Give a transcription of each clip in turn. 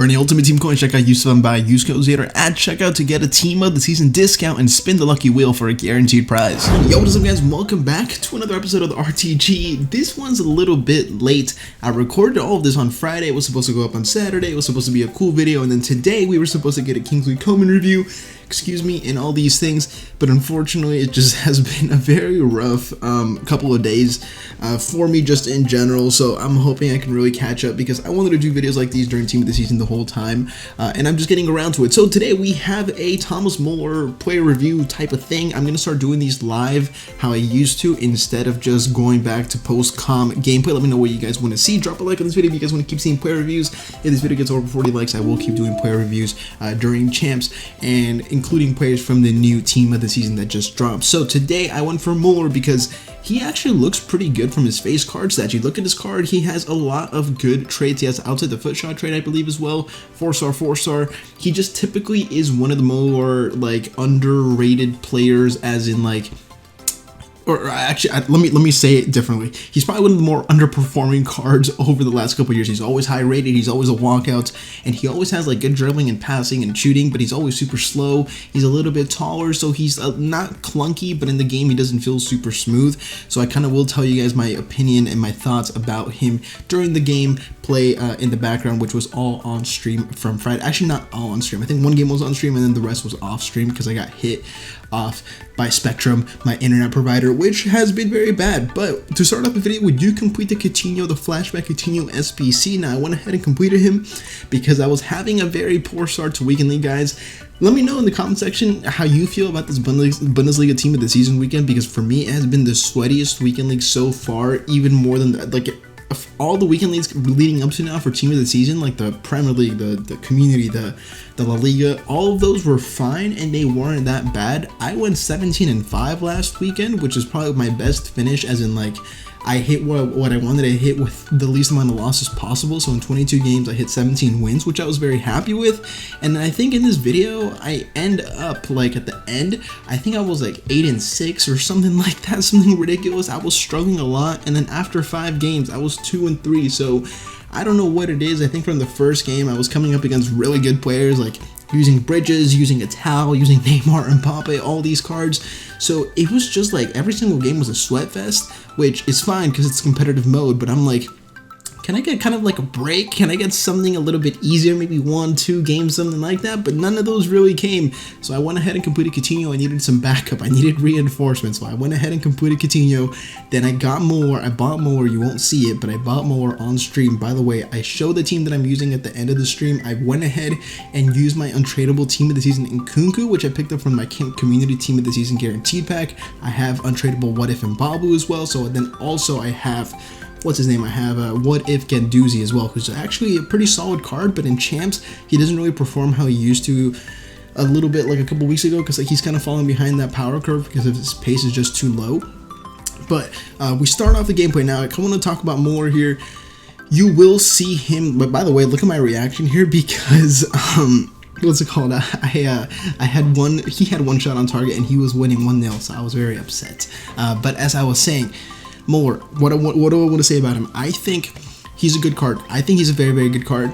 For any Ultimate Team coins, check out USEABLE by use code Zayder at checkout to get a Team of the Season discount and spin the lucky wheel for a guaranteed prize. Yo, what is up guys? Welcome back to another episode of the RTG. This one's a little bit late. I recorded all of this on Friday. It was supposed to go up on Saturday. It was supposed to be a cool video, and then today we were supposed to get a Kingsley Coman review, and all these things, but unfortunately it just has been a very rough couple of days for me just in general, so I'm hoping I can really catch up because I wanted to do videos like these during Team of the Season the whole time, and I'm just getting around to it. So today we have a TOTS MULLER player review type of thing. I'm gonna start doing these live how I used to instead of just going back to post-com gameplay. Let me know what you guys want to see. Drop a like on this video if you guys want to keep seeing player reviews. If this video gets over 40 likes, I will keep doing player reviews during champs, and including players from the new Team of the Season that just dropped. So today I went for Muller because he actually looks pretty good from his face card stats. You look at his card, he has a lot of good traits. He has outside the foot shot trait, I believe, as well. 4-star, 4-star. He just typically is one of the more like underrated players, as in like, or actually, let me say it differently. He's probably one of the more underperforming cards over the last couple of years. He's always high rated, he's always a walkout, and he always has like good dribbling and passing and shooting, but he's always super slow. He's a little bit taller, so he's not clunky, but in the game he doesn't feel super smooth. So I kind of will tell you guys my opinion and my thoughts about him during the game play in the background, which was all on stream from Friday. Actually, not all on stream. I think one game was on stream and then the rest was off stream because I got hit off by Spectrum, my internet provider, which has been very bad. But to start off the video, we do complete the Coutinho, the flashback Coutinho SBC. Now I went ahead and completed him because I was having a very poor start to Weekend League, guys. Let me know in the comment section how you feel about this Bundesliga Team of the Season weekend, because for me it has been the sweatiest Weekend League so far, even more than like all the weekend leagues leading up to now for Team of the Season, like the Premier League, the Community, the La Liga. All of those were fine and they weren't that bad. I went 17-5 last weekend, which is probably my best finish, as in like I hit what I wanted to hit with the least amount of losses possible. So in 22 games I hit 17 wins, which I was very happy with. And I think in this video I end up like at the end, I think I was like 8-6 or something like that, something ridiculous. I was struggling a lot, and then after 5 games I was 2-3. So I don't know what it is. I think from the first game I was coming up against really good players, like using Bridges, using Ital, using Neymar and Mbappe, all these cards. So it was just like every single game was a sweat fest, which is fine because it's competitive mode, but I'm like, can I get kind of like a break? Can I get something a little bit easier, maybe 1-2 games, something like that? But none of those really came. So I went ahead and completed Coutinho. I needed some backup. I needed reinforcements. So I went ahead and completed Coutinho. Then I got more. I bought more. You won't see it, but I bought more on stream. By the way, I showed the team that I'm using at the end of the stream. I went ahead and used my untradeable Team of the Season in Kunku, which I picked up from my Community Team of the Season guaranteed pack. I have untradeable What If and Babu as well. So then also I have, what's his name? I have What If Guendouzi as well, who's actually a pretty solid card, but in champs he doesn't really perform how he used to a little bit like a couple weeks ago, because like he's kind of falling behind that power curve because his pace is just too low. But we start off the gameplay now. I want to talk about more here. You will see him, but by the way, look at my reaction here because what's it called? I had one. He had one shot on target and he was winning 1-0, so I was very upset. But as I was saying, Muller, what do I want to say about him? I think he's a good card. I think he's a very, very good card,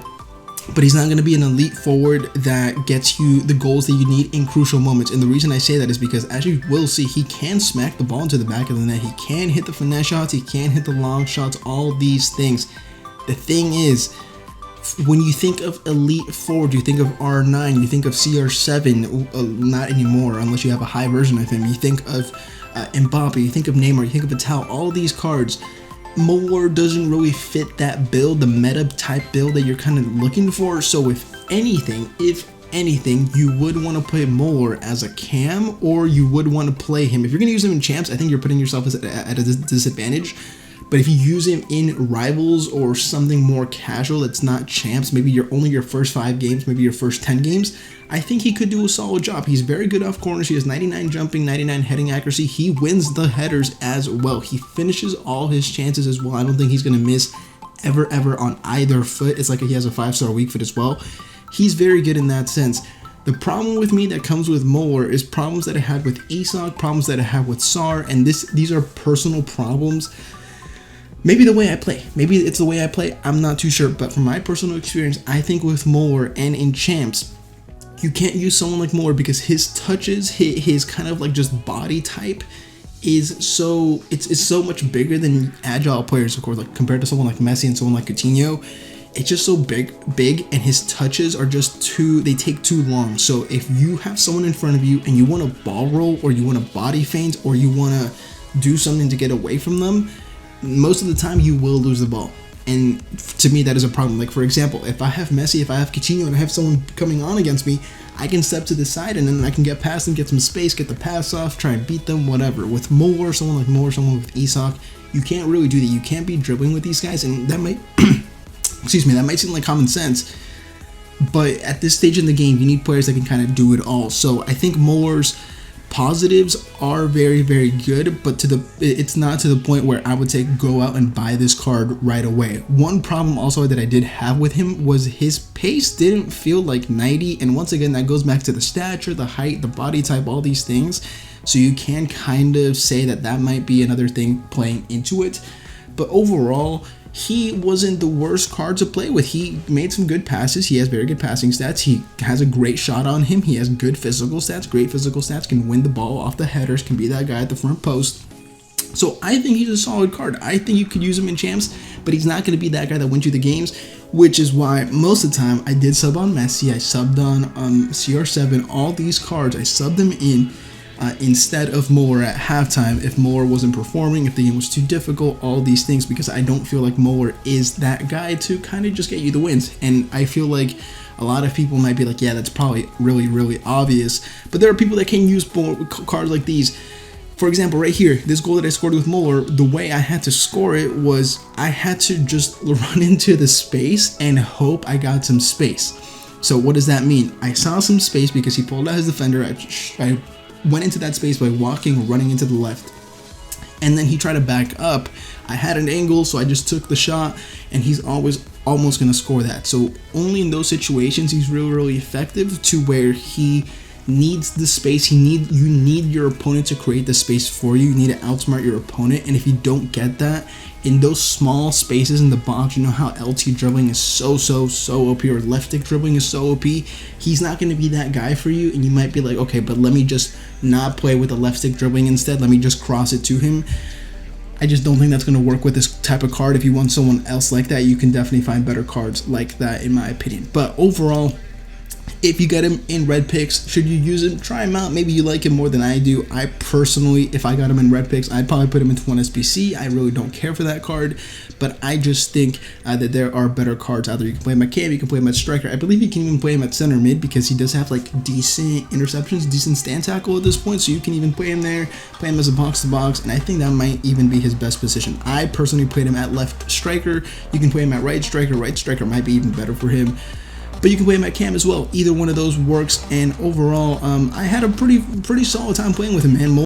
but he's not going to be an elite forward that gets you the goals that you need in crucial moments. And the reason I say that is because, as you will see, he can smack the ball into the back of the net. He can hit the finesse shots. He can hit the long shots, all these things. The thing is, when you think of elite forward, you think of R9, you think of CR7, not anymore unless you have a high version of him. You think of Mbappe, you think of Neymar, you think of Ital, all these cards. Muller doesn't really fit that build, the meta type build that you're kind of looking for. So if anything, you would want to play Muller as a cam, or you would want to play him. If you're going to use him in champs, I think you're putting yourself at a disadvantage. But if you use him in rivals or something more casual that's not champs, maybe only your first 5 games, maybe your first 10 games, I think he could do a solid job. He's very good off corners. He has 99 jumping, 99 heading accuracy. He wins the headers as well. He finishes all his chances as well. I don't think he's going to miss ever on either foot. It's like he has a 5-star weak foot as well. He's very good in that sense. The problem with me that comes with Muller is problems that I had with Isak, problems that I had with Sar, and these are personal problems Maybe the way I play. Maybe it's the way I play. I'm not too sure. But from my personal experience, I think with Muller and in champs, you can't use someone like Muller because his touches, his kind of like just body type is so, it's so much bigger than agile players, of course, like compared to someone like Messi and someone like Coutinho. It's just so big, and his touches are just they take too long. So if you have someone in front of you and you want to ball roll, or you want to body feint, or you want to do something to get away from them, most of the time you will lose the ball. And to me, that is a problem. Like, for example, if I have Messi, if I have Coutinho, and I have someone coming on against me, I can step to the side and then I can get past them, get some space, get the pass off, try and beat them, whatever. With Muller, someone like Muller, someone with Isak, you can't really do that. You can't be dribbling with these guys, and that might, excuse me, that might seem like common sense, but at this stage in the game, you need players that can kind of do it all. So I think Muller's positives are very, very good, but it's not to the point where I would say go out and buy this card right away. One problem also that I did have with him was his pace didn't feel like 90, and once again, that goes back to the stature, the height, the body type, all these things. So you can kind of say that that might be another thing playing into it. But overall, he wasn't the worst card to play with. He made some good passes. He has very good passing stats. He has a great shot on him. He has good physical stats, great physical stats, can win the ball off the headers, can be that guy at the front post. So I think he's a solid card. I think you could use him in champs, but he's not going to be that guy that wins you the games, which is why most of the time I did sub on Messi, I subbed on CR7, all these cards, I subbed them in instead of Muller at halftime if Muller wasn't performing, if the game was too difficult, all these things, because I don't feel like Muller is that guy to kind of just get you the wins. And I feel like a lot of people might be like, yeah, that's probably really, really obvious, but there are people that can use cards like these. For example, right here, this goal that I scored with Muller, the way I had to score it was I had to just run into the space and hope I got some space. So what does that mean? I saw some space because he pulled out his defender. I went into that space by running into the left, and then he tried to back up. I had an angle, so I just took the shot, and he's always almost going to score that. So only in those situations he's really, really effective, to where he needs the space. You need your opponent to create the space for you. You need to outsmart your opponent, and if you don't get that in those small spaces in the box, you know how LT dribbling is so OP, or left stick dribbling is so OP. He's not going to be that guy for you, and you might be like, okay, but let me just not play with the left stick dribbling instead. Let me just cross it to him. I just don't think that's going to work with this type of card. If you want someone else like that, you can definitely find better cards like that, in my opinion. But overall, if you get him in red picks, should you use him? Try him out. Maybe you like him more than I do. I personally, if I got him in red picks, I'd probably put him into 1 SBC. I really don't care for that card, but I just think that there are better cards out there. You can play him at cam, you can play him at striker. I believe you can even play him at center mid, because he does have like decent interceptions, decent stand tackle at this point, so you can even play him there, play him as a box to box, and I think that might even be his best position. I personally played him at left striker. You can play him at right striker. Right striker might be even better for him, but you can play him at cam as well. Either one of those works, and overall, I had a pretty solid time playing with him, man.